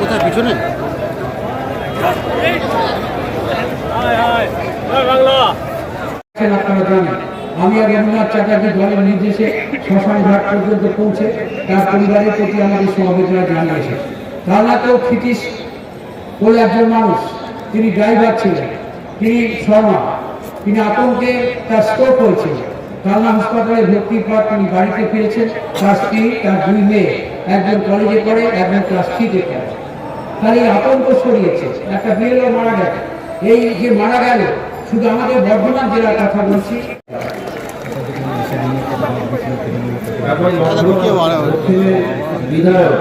কোথায় পিছনে আপনারা জানেন আমি আর রবীন্দ্রনাথ চ্যাটার্জি দলের নির্দেশে শ্মশান ঘাট পর্যন্ত পৌঁছে তার পরিবারের প্রতি আমাদের সমবেদনা জানিয়েছে। কালনাতেও ক্ষিতীশ বলে একজন মানুষ, তিনি ড্রাইভার ছিলেন, তিনি শর্মা, তিনি আতঙ্কে তার স্ট্রোক হয়েছিল। কালনা হাসপাতালে ভর্তির পর তিনি বাড়িতে ফিরেছেন। তার স্ত্রী, তার দুই মেয়ে, একজন কলেজে পড়ে, একজন ক্লাস 3-তে পড়ে। তার এই আতঙ্ক ছড়িয়েছে। একটা বিএলও মারা গেছে। এই যে মারা গেল, শুধু আমাদের বর্ধমান জেলার কথা বলছি, বিধায়ক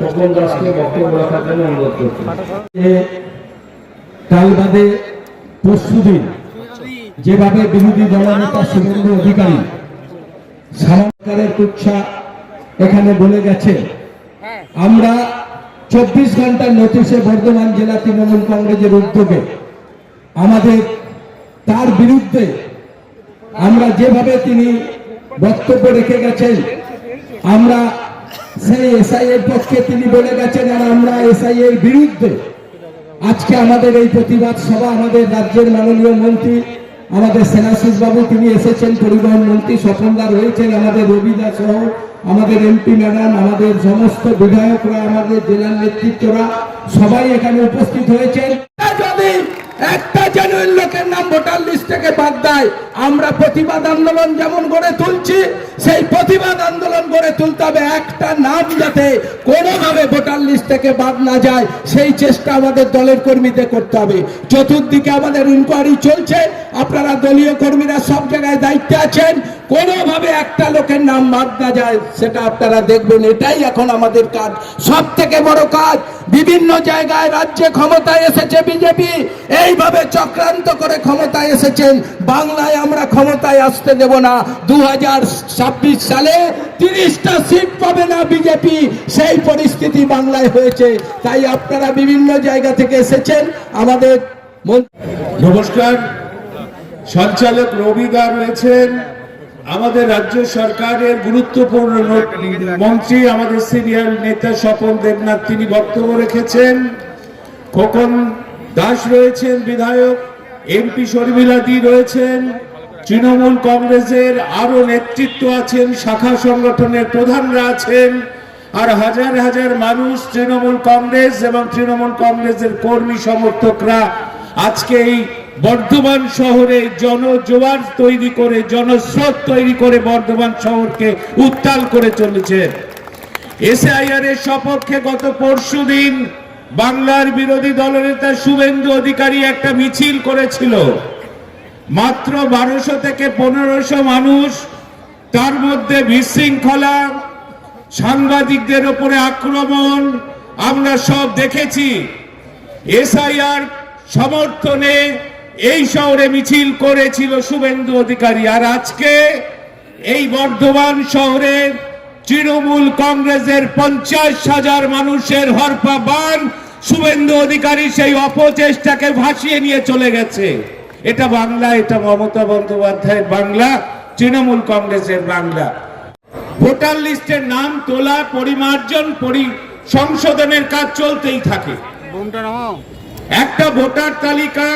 স্বপন দাসকে বক্তব্য রাখার জন্য অনুরোধ করছি। কাল বাদে পরশুদিন যেভাবে বিরোধী দলনেতা শুভেন্দু অধিকারী সরকারের কুচ্ছা এখানে বলে গেছে, আমরা 24 ঘন্টার নোটিশে বর্ধমান জেলা তৃণমূল কংগ্রেসের উদ্যোগে আমাদের তার বিরুদ্ধে আমরা যেভাবে তিনি বক্তব্য রেখে গেছেন, আমরা সেই এসআই এর পক্ষে তিনি বলে গেছেন আর আমরা এসআই এর বিরুদ্ধে। আজকে আমাদের এই প্রতিবাদ সভা আমাদের রাজ্যের মাননীয় মন্ত্রী আমাদের সেনাশিস বাবু তিনি এসেছেন, পরিবহন মন্ত্রী স্বপনদা রয়েছেন, আমাদের রবিদা সহ আমাদের এমপি ম্যাডাম, আমাদের সমস্ত বিধায়করা, আমাদের জেলার নেতৃত্বরা সবাই এখানে উপস্থিত হয়েছেন। যদি একটা জেনুইন লোকের নাম ভোটার লিস্ট থেকে বাদ দেয়, আমরা প্রতিবাদ আন্দোলন যেমন গড়ে তুলছি, সেই প্রতিবাদ আন্দোলন গড়ে তুলতে হবে। একটা নাম যাতে কোনোভাবে ভোটার লিস্ট থেকে বাদ না যায়, সেই চেষ্টা আমাদের দলের কর্মীদের করতে হবে। চতুর্দিকে আমাদের ইনকোয়ারি চলছে, আপনারা দলীয় কর্মীরা সব জায়গায় দায়িত্বে আছেন, কোনোভাবে একটা লোকের নাম বাদ না যায় সেটা আপনারা দেখবেন। এটাই এখন আমাদের কাজ, সব থেকে বড় কাজ। বিভিন্ন জায়গায় রাজ্যে ক্ষমতায় এসেছে বিজেপি, এইভাবে চক্রান্ত করে ক্ষমতায় এসেছেন। বাংলায় আমরা ক্ষমতায় আসতে দেব না। 2026 সালে 30টা সিট পাবে না বিজেপি, সেই পরিস্থিতি বাংলায় হয়েছে। তাই আপনারা বিভিন্ন জায়গা থেকে এসেছেন। আমাদের নমস্কার, সঞ্চালক রবিদা রয়েছেন, আমাদের রাজ্য সরকারের গুরুত্বপূর্ণ মন্ত্রী আমাদের সিনিয়র নেতা স্বপন দেবনাথ তিনি বক্তব্য রেখেছেন, খোকন দাস রয়েছেন বিধায়ক, এমপি শর্মিলাদি রয়েছেন, তৃণমূল কংগ্রেসের আরো নেতৃত্ব আছেন, শাখা সংগঠনের প্রধানরা আছেন, আর হাজার হাজার মানুষ তৃণমূল কংগ্রেস এবং তৃণমূল কংগ্রেসের কর্মী সমর্থকরা আজকে এই বর্ধমান শহরে জনজোয়ার তৈরি করে, জনস্রোত তৈরি করে বর্ধমান শহরকে উত্তাল করে চলেছে। এসআইআর এর সপক্ষে গত পরশুদিন বাংলার বিরোধী দলনেতা শুভেন্দু অধিকারী একটা মিছিল করেছিল। মাত্র 1200 থেকে 1500 মানুষ, তার মধ্যে বিশৃঙ্খলা, সাংবাদিকদের উপরে আক্রমণ আমরা সব দেখেছি। এসআইআর সমর্থনে এই শহরে মিছিল করেছিল শুভেন্দু অধিকারী। আর আজকে এই বর্ধমান শহরে তৃণমূল কংগ্রেসের 50,000 মানুষের হরপা বান শুভেন্দু অধিকারী সেই অপচেষ্টাকে ভাসিয়ে নিয়ে চলে গেছে। এটা বাংলা, এটা মমতা বন্দ্যোপাধ্যায়ের বাংলা, তৃণমূল কংগ্রেসের বাংলা। ভোটার লিস্টের নাম তোলা, পরিমার্জন, সংশোধনের কাজ চলতেই থাকে। একটা ভোটার তালিকা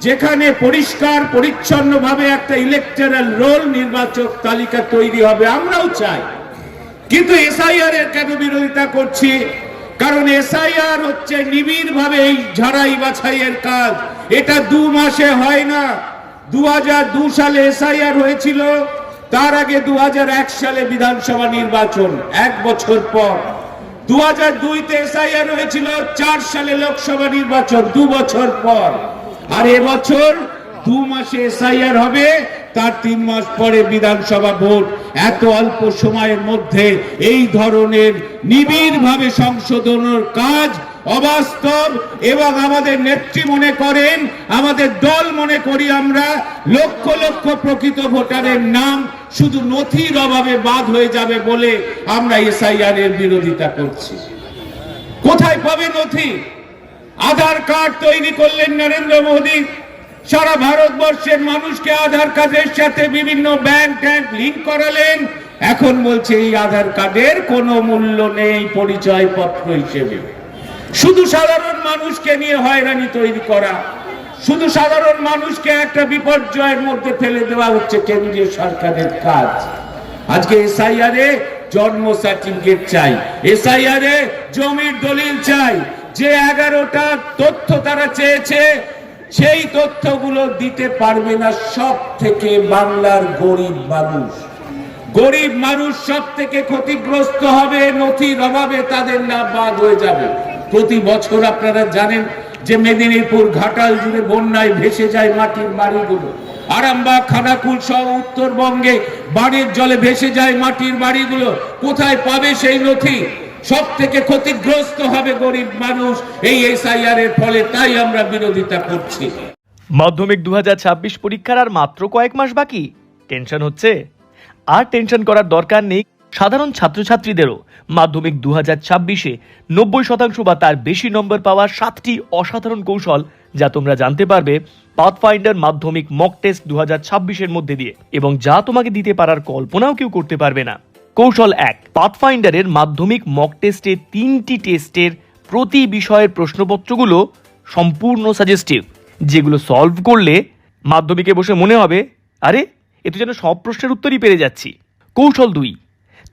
যেখানে পরিষ্কার পরিচ্ছন্ন ভাবে একটা ইলেকটোরাল রোল, নির্বাচক তালিকা তৈরি হবে, আমরাও চাই। কিন্তু এসআইআর এর কেন বিরোধিতা করছি? কারণ এসআইআর হচ্ছে নিবিড় ভাবে এই ঝাড়াই বাছাইয়ের কাজ। এটা 2 মাসে হয় না। 2002 সালে এসআইআর হয়েছিল, তার আগে 2001 সালে বিধানসভা নির্বাচন, 1 বছর পর। 2002 তে এসআইআর হয়েছিল, 4 সালে লোকসভা নির্বাচন, 2 বছর পর। আর এবছর 2 মাসে এসআইআর হবে, তার 3 মাস পরে বিধানসভা ভোট। এত অল্প সময়ের মধ্যে এই ধরনের নিবিড় ভাবে সংশোধনের কাজ অবাস্তব। এবং আমাদের নেত্রী মনে করেন, আমাদের দল মনে করি আমরা, লক্ষ লক্ষ প্রকৃত ভোটারের নাম শুধু নথির অভাবে বাদ হয়ে যাবে বলে আমরা এসআইআর এর বিরোধিতা করছি। কোথায় পাবে নথি? আধার কার্ড তৈরি করলেন নরেন্দ্র মোদী, সারা ভারতবর্ষের মানুষকে আধার কার্ডের সাথে বিভিন্ন ব্যাংক লিংক করালেন। এখন বলছে এই আধার কার্ডের কোনো মূল্য নেই পরিচয়পত্র হিসেবে। শুধু সাধারণ মানুষকে নিয়ে হয়রানি তৈরি করা, শুধু সাধারণ মানুষকে একটা বিপর্যয়ের মধ্যে ফেলে দেওয়া হচ্ছে কেন্দ্রীয় সরকারের কাজ। আজকে এসআইআর এ জন্ম সার্টিফিকেট চাই, এসআইআর এ জমির দলিল চাই। যে 11টা তথ্য তারা চেয়েছে, সেই তথ্যগুলো দিতে পারবে না সব থেকে বাংলার গরিব মানুষ। গরিব মানুষ সব থেকে ক্ষতিগ্রস্ত হবে, নথির অভাবে তাদের নাম বাদ হয়ে যাবে। প্রতি বছর আপনারা জানেন যে মেদিনীপুর ঘাটাল জুড়ে বন্যায় ভেসে যায় মাটির বাড়িগুলো। আরামবাগ, খানাকুল সহ উত্তরবঙ্গে বাড়ির জলে ভেসে যায় মাটির বাড়িগুলো। কোথায় পাবে সেই নথি? সব থেকে ক্ষতিগ্রস্ত হবে গরিব মানুষ এই এসআইআর এর ফলে। তাই আমরা বিরোধিতা করছি। মাধ্যমিক 2026 পরীক্ষার আর মাত্র কয়েক মাস বাকি। টেনশন হচ্ছে? আর টেনশন করার দরকার নেই। সাধারণ ছাত্রছাত্রীদেরও মাধ্যমিক 2026-এ 90% বা তার বেশি নম্বর পাওয়ার 7টি অসাধারণ কৌশল, যা তোমরা জানতে পারবে পাথফাইন্ডার মাধ্যমিক মক টেস্ট 2026-এর মধ্যে দিয়ে, এবং যা তোমাকে দিতে পারার কল্পনাও কেউ করতে পারবে না। কৌশল 1, পাথফাইন্ডারের মাধ্যমিক মক টেস্টে 3টি টেস্টের প্রতি বিষয়ের প্রশ্নপত্রগুলো সম্পূর্ণ সাজেস্টিভ, যেগুলো সলভ করলে মাধ্যমিকে বসে মনে হবে, আরে এ তো যেন সব প্রশ্নের উত্তরই পেরে যাচ্ছি। কৌশল 2,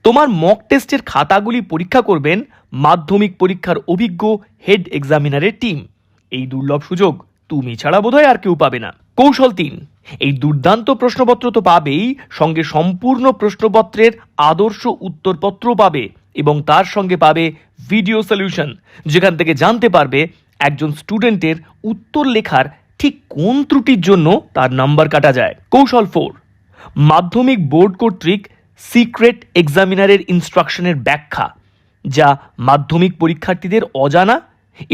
তোমার মক টেস্টের খাতাগুলি পরীক্ষা করবেন মাধ্যমিক পরীক্ষার অভিজ্ঞ হেড এক্সামিনারের টিম। এই দুর্লভ সুযোগ তুমি ছাড়া বোধহয় আর কেউ পাবে না। কৌশল 3, এই দুর্দান্ত প্রশ্নপত্র তো পাবেই, সঙ্গে সম্পূর্ণ প্রশ্নপত্রের আদর্শ উত্তরপত্র পাবে, এবং তার সঙ্গে পাবে ভিডিও সলিউশন, যেখান থেকে জানতে পারবে একজন স্টুডেন্টের উত্তর লেখার ঠিক কোন ত্রুটির জন্য তার নাম্বার কাটা যায়। কৌশল 4, মাধ্যমিক বোর্ড কর্তৃক সিক্রেট এক্সামিনারের ইনস্ট্রাকশনের ব্যাখ্যা, যা মাধ্যমিক পরীক্ষার্থীদের অজানা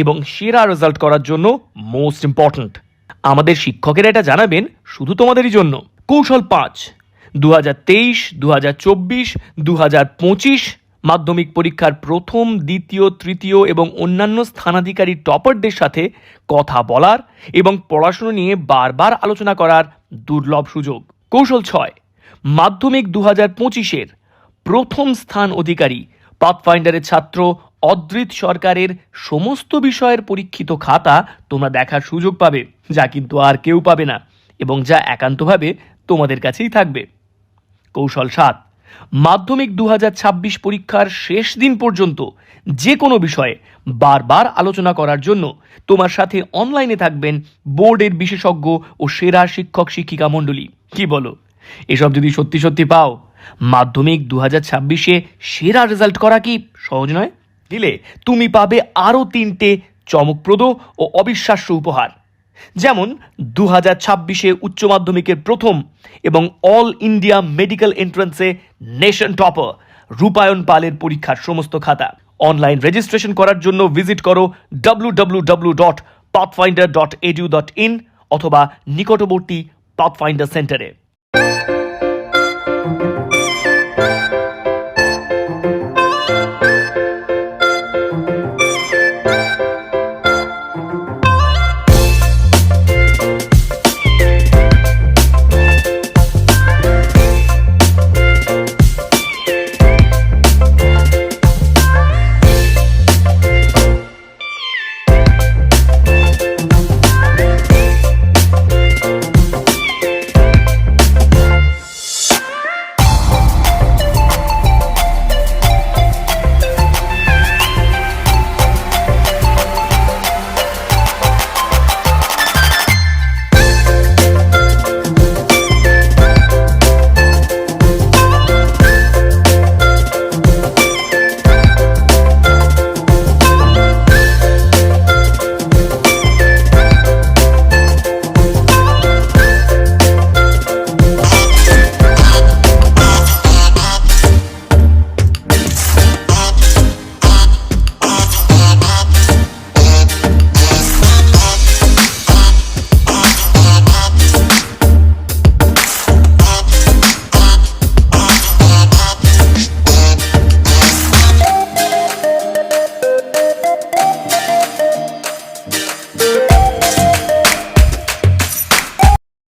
এবং সেরা রেজাল্ট করার জন্য মোস্ট ইম্পর্ট্যান্ট। আমাদের শিক্ষকেরা এটা জানাবেন শুধু তোমাদেরই জন্য। কৌশল 5, 2023, 2024, 2025 মাধ্যমিক পরীক্ষার প্রথম, দ্বিতীয়, তৃতীয় এবং অন্যান্য স্থানাধিকারী টপারদের সাথে কথা বলার এবং পড়াশোনা নিয়ে বারবার আলোচনা করার দুর্লভ সুযোগ। কৌশল 6, মাধ্যমিক 2025-এর প্রথম স্থান অধিকারী পাথফাইন্ডারের ছাত্র অদ্রিত সরকারের সমস্ত বিষয়ের পরীক্ষিত খাতা তোমরা দেখার সুযোগ পাবে, যা কিন্তু আর কেউ পাবে না এবং যা একান্তভাবে তোমাদের কাছেই থাকবে। কৌশল 7, মাধ্যমিক 2026 পরীক্ষার শেষ দিন পর্যন্ত যে কোনো বিষয়ে বারবার আলোচনা করার জন্য তোমার সাথে অনলাইনে থাকবেন বোর্ডের বিশেষজ্ঞ ও সেরা শিক্ষক শিক্ষিকা মণ্ডলী। কি বলো? এসব যদি সত্যি সত্যি পাও, মাধ্যমিক 2026-এ সেরা রেজাল্ট করা কি সহজ নয়? দিলে তুমি পাবে আরও 3টে চমকপ্রদ ও অবিশ্বাস্য উপহার, যেমন 2026-এ উচ্চ মাধ্যমিকের প্রথম এবং অল ইন্ডিয়া মেডিকেল এন্ট্রান্সে নেশন টপার রূপায়ণ পালের পরীক্ষার সমস্ত খাতা। অনলাইন রেজিস্ট্রেশন করার জন্য ভিজিট করো www.pathfinder.edu.in অথবা নিকটবর্তী পাথফাইন্ডার সেন্টারে।